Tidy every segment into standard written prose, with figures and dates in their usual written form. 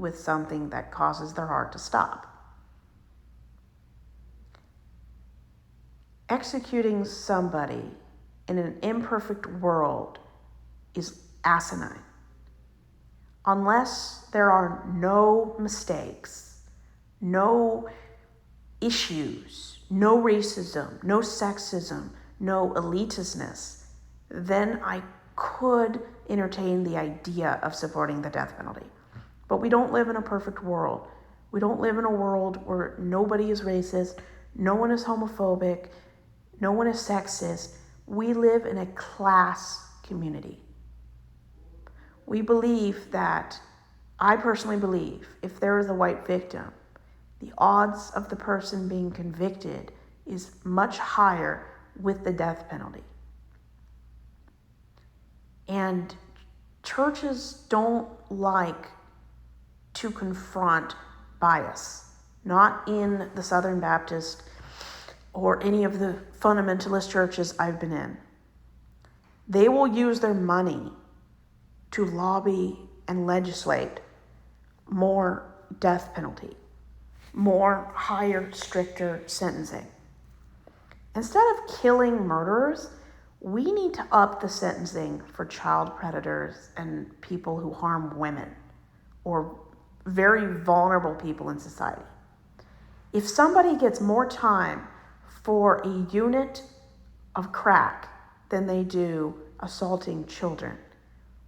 with something that causes their heart to stop. Executing somebody in an imperfect world is asinine. Unless there are no mistakes, no issues, no racism, no sexism, no elitistness, then I could entertain the idea of supporting the death penalty. But we don't live in a perfect world. We don't live in a world where nobody is racist, no one is homophobic, no one is sexist. We live in a class community. We believe that, I personally believe, if there is a white victim, the odds of the person being convicted is much higher with the death penalty. And churches don't like to confront bias, not in the Southern Baptist or any of the fundamentalist churches I've been in. They will use their money to lobby and legislate more death penalty, more higher, stricter sentencing. Instead of killing murderers, we need to up the sentencing for child predators and people who harm women or very vulnerable people in society. If somebody gets more time for a unit of crack than they do assaulting children,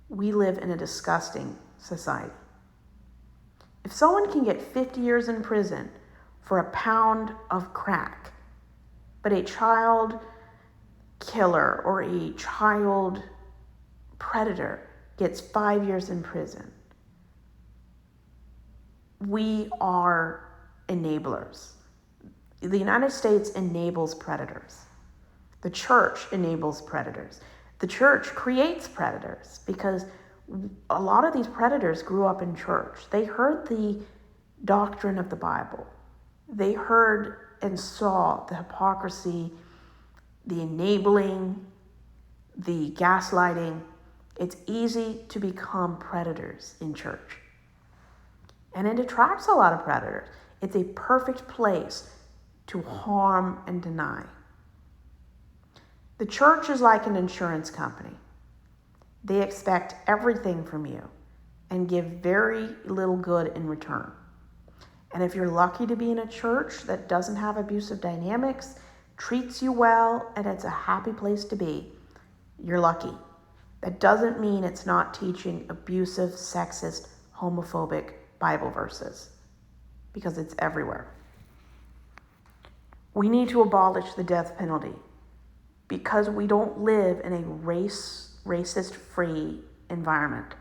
we live in a disgusting society. If someone can get 50 years in prison for a pound of crack, but a child killer or a child predator gets 5 years in prison, we are enablers. The United States enables predators. The church enables predators. The church creates predators because a lot of these predators grew up in church. They heard the doctrine of the Bible. They heard and saw the hypocrisy, the enabling, the gaslighting. It's easy to become predators in church. And it attracts a lot of predators. It's a perfect place to harm and deny. The church is like an insurance company. They expect everything from you and give very little good in return. And if you're lucky to be in a church that doesn't have abusive dynamics, treats you well, and it's a happy place to be, you're lucky. That doesn't mean it's not teaching abusive, sexist, homophobic Bible verses, because it's everywhere. We need to abolish the death penalty because we don't live in a racist-free environment.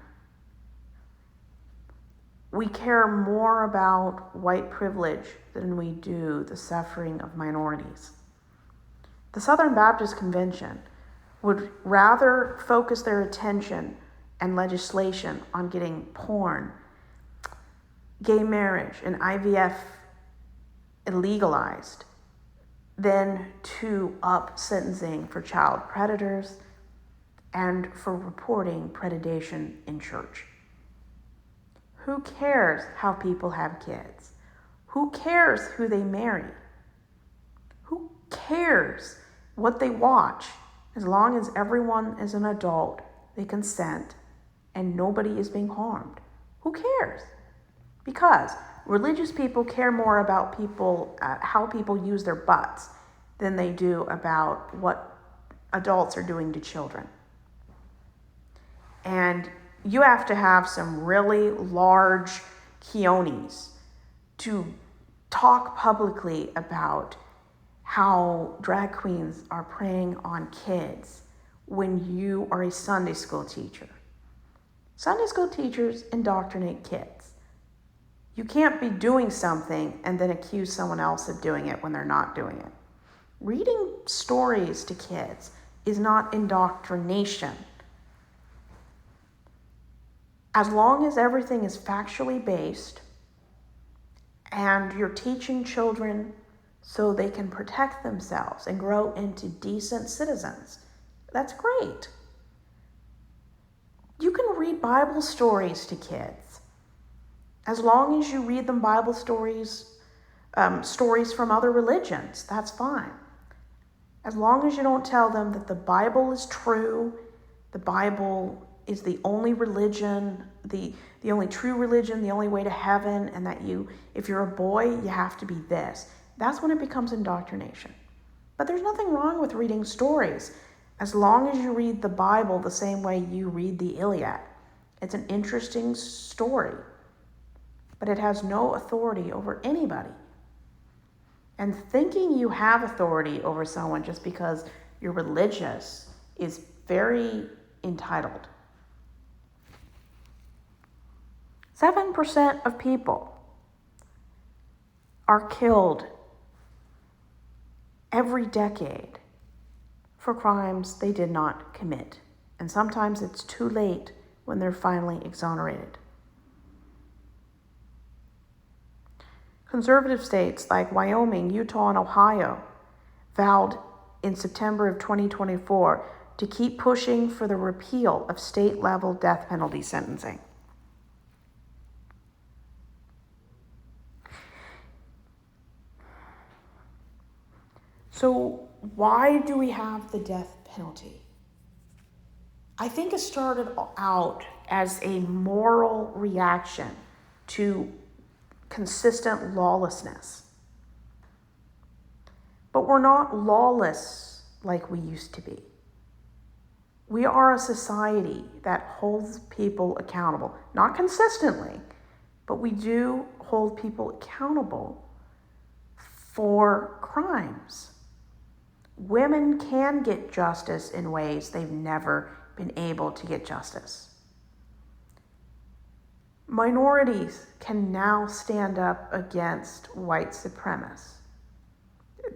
We care more about white privilege than we do the suffering of minorities. The Southern Baptist Convention would rather focus their attention and legislation on getting porn, gay marriage, and IVF illegalized than to up sentencing for child predators and for reporting predation in church. Who cares how people have kids? Who cares who they marry? Who cares what they watch? As long as everyone is an adult, they consent, and nobody is being harmed. Who cares? Because religious people care more about how people use their butts than they do about what adults are doing to children. And you have to have some really large cojones to talk publicly about how drag queens are preying on kids when you are a Sunday school teacher. Sunday school teachers indoctrinate kids. You can't be doing something and then accuse someone else of doing it when they're not doing it. Reading stories to kids is not indoctrination. As long as everything is factually based and you're teaching children so they can protect themselves and grow into decent citizens, that's great. You can read Bible stories to kids. As long as you read them Bible stories, stories from other religions, that's fine. As long as you don't tell them that the Bible is true, the Bible is the only religion, the only true religion, the only way to heaven, and that if you're a boy, you have to be this. That's when it becomes indoctrination. But there's nothing wrong with reading stories, as long as you read the Bible the same way you read the Iliad. It's an interesting story, but it has no authority over anybody. And thinking you have authority over someone just because you're religious is very entitled. 7% of people are killed every decade for crimes they did not commit. And sometimes it's too late when they're finally exonerated. Conservative states like Wyoming, Utah, and Ohio vowed in September of 2024 to keep pushing for the repeal of state-level death penalty sentencing. So why do we have the death penalty? I think it started out as a moral reaction to consistent lawlessness. But we're not lawless like we used to be. We are a society that holds people accountable. Not consistently, but we do hold people accountable for crimes. Women can get justice in ways they've never been able to get justice. Minorities can now stand up against white supremacists.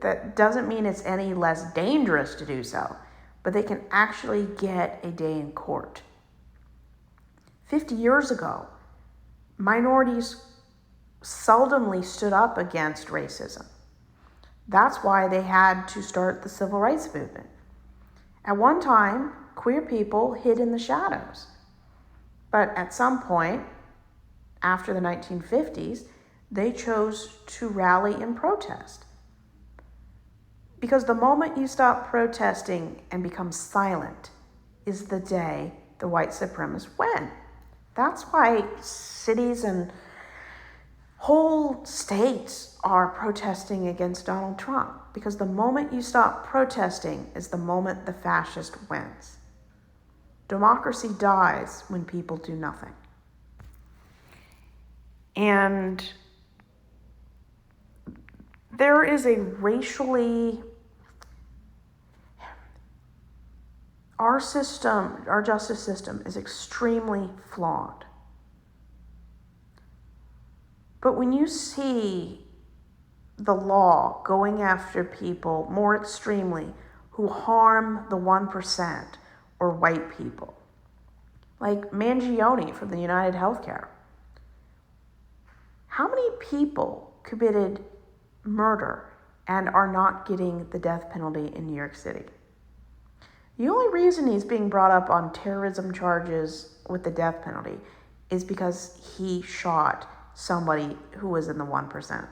That doesn't mean it's any less dangerous to do so, but they can actually get a day in court. 50 years ago, minorities seldomly stood up against racism. That's why they had to start the civil rights movement. At one time, queer people hid in the shadows. But at some point, after the 1950s, they chose to rally and protest. Because the moment you stop protesting and become silent is the day the white supremacists win. That's why cities and whole states are protesting against Donald Trump, because the moment you stop protesting is the moment the fascist wins. Democracy dies when people do nothing. And there is a our justice system is extremely flawed. But when you see the law going after people more extremely who harm the 1% or white people, like Mangione from the United Healthcare, how many people committed murder and are not getting the death penalty in New York City? The only reason he's being brought up on terrorism charges with the death penalty is because he shot somebody who was in the 1%.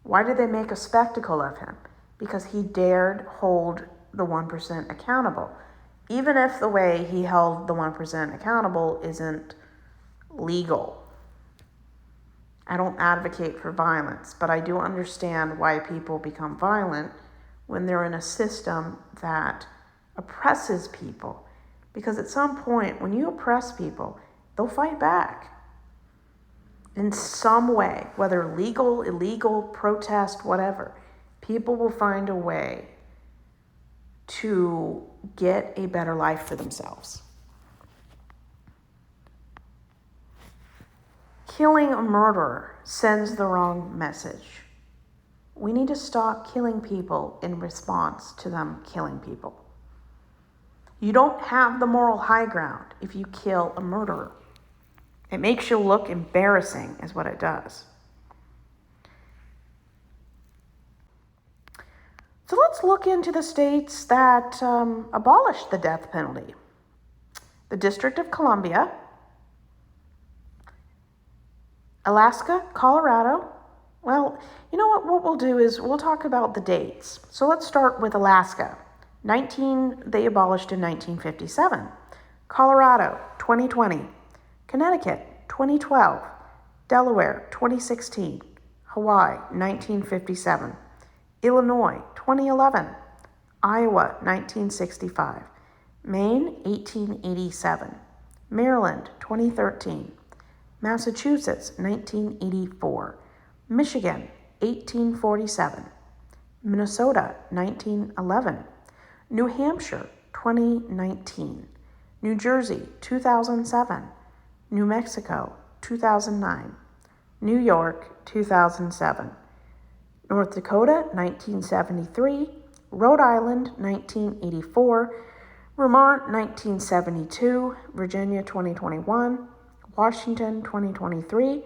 Why did they make a spectacle of him? Because he dared hold the 1% accountable, even if the way he held the 1% accountable isn't legal. I don't advocate for violence, but I do understand why people become violent when they're in a system that oppresses people. Because at some point, when you oppress people, they'll fight back in some way, whether legal, illegal, protest, whatever. People will find a way to get a better life for themselves. Killing a murderer sends the wrong message. We need to stop killing people in response to them killing people. You don't have the moral high ground if you kill a murderer. It makes you look embarrassing, is what it does. So let's look into the states that abolished the death penalty. The District of Columbia, Alaska, Colorado. Well, you know what we'll do is we'll talk about the dates. So let's start with Alaska. They abolished in 1957. Colorado, 2020. Connecticut, 2012. Delaware, 2016. Hawaii, 1957. Illinois, 2011. Iowa, 1965. Maine, 1887. Maryland, 2013. Massachusetts, 1984. Michigan, 1847. Minnesota, 1911. New Hampshire, 2019. New Jersey, 2007. New Mexico, 2009. New York, 2007. North Dakota, 1973. Rhode Island, 1984. Vermont, 1972. Virginia, 2021. Washington, 2023.